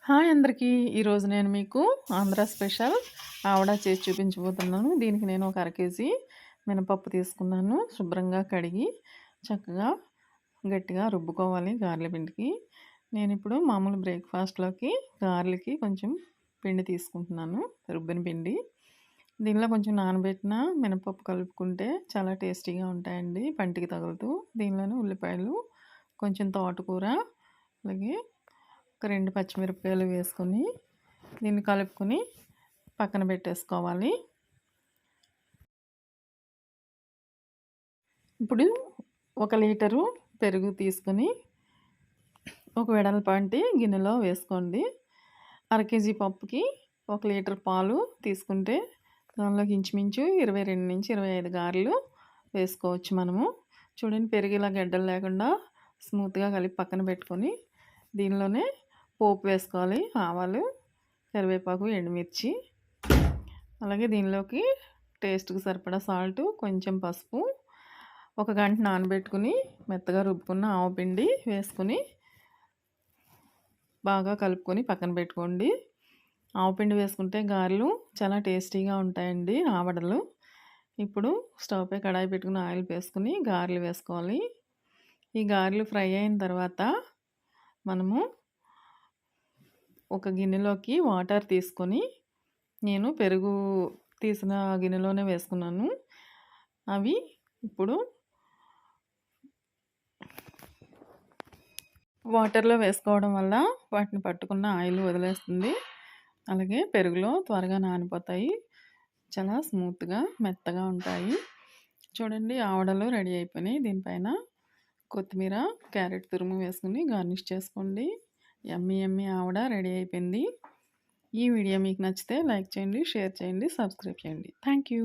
Hi అందరికీ. ఈరోజు నేను మీకు ఆంధ్ర స్పెషల్ ఆవడ చేసి చూపించబోతున్నాను. దీనికి నేను ఒక కేజీ మినపప్పు తీసుకున్నాను. శుభ్రంగా కడిగి చక్కగా గట్టిగా రుబ్బుకోవాలి గారెల పిండికి. నేను ఇప్పుడు మామూలు బ్రేక్ఫాస్ట్లోకి గారెలకి కొంచెం పిండి తీసుకుంటున్నాను, రుబ్బిన పిండి. దీనిలో కొంచెం నానబెట్టిన మినపప్పు కలుపుకుంటే చాలా టేస్టీగా ఉంటాయండి, పంటికి తగులుతూ. దీనిలోనే ఉల్లిపాయలు, కొంచెం తోటకూర, అలాగే ఒక 2 పచ్చిమిరపకాయలు వేసుకొని దీన్ని కలుపుకొని పక్కన పెట్టేసుకోవాలి. ఇప్పుడు 1 లీటరు పెరుగు తీసుకొని ఒక వెడల్పాంటి గిన్నెలో వేసుకోండి. 1/2 కేజీ పప్పుకి 1 లీటర్ పాలు తీసుకుంటే దానిలోకి ఇంచుమించు 22 నుంచి 25 గారెలు వేసుకోవచ్చు మనము. చూడండి, పెరుగు ఇలా గడ్డలు లేకుండా స్మూత్గా కలిపి పక్కన పెట్టుకొని దీనిలోనే పోపు వేసుకోవాలి. ఆవాలు, కరివేపాకు, ఎండుమిర్చి, అలాగే దీనిలోకి టేస్ట్కి సరిపడా సాల్టు, కొంచెం పసుపు, 1 గంట నానబెట్టుకుని మెత్తగా రుబ్బుకున్న ఆవపిండి వేసుకుని బాగా కలుపుకొని పక్కన పెట్టుకోండి. ఆవపిండి వేసుకుంటే గారెలు చాలా టేస్టీగా ఉంటాయండి, ఆవడలు. ఇప్పుడు స్టవ్ పై కడాయి పెట్టుకుని ఆయిల్ వేసుకుని గారెలు వేసుకోవాలి. ఈ గారెలు ఫ్రై అయిన తర్వాత మనము ఒక గిన్నెలోకి వాటర్ తీసుకొని, నేను పెరుగు తీసిన గిన్నెలోనే వేసుకున్నాను. అవి ఇప్పుడు వాటర్లో వేసుకోవడం వల్ల వాటిని పట్టుకున్న ఆయిల్ వదిలేస్తుంది. అలాగే పెరుగులో త్వరగా నానిపోతాయి, చాలా స్మూత్గా మెత్తగా ఉంటాయి. చూడండి, ఆవడలు రెడీ అయిపోయినాయి. దీనిపైన కొత్తిమీర, క్యారెట్ తురుము వేసుకుని గార్నిష్ చేసుకోండి. యమ్మీ యమ్మీ ఆవడ రెడీ అయిపోయింది. ఈ వీడియో మీకు నచ్చితే లైక్ చేయండి, షేర్ చేయండి, సబ్స్క్రైబ్ చేయండి. Thank you.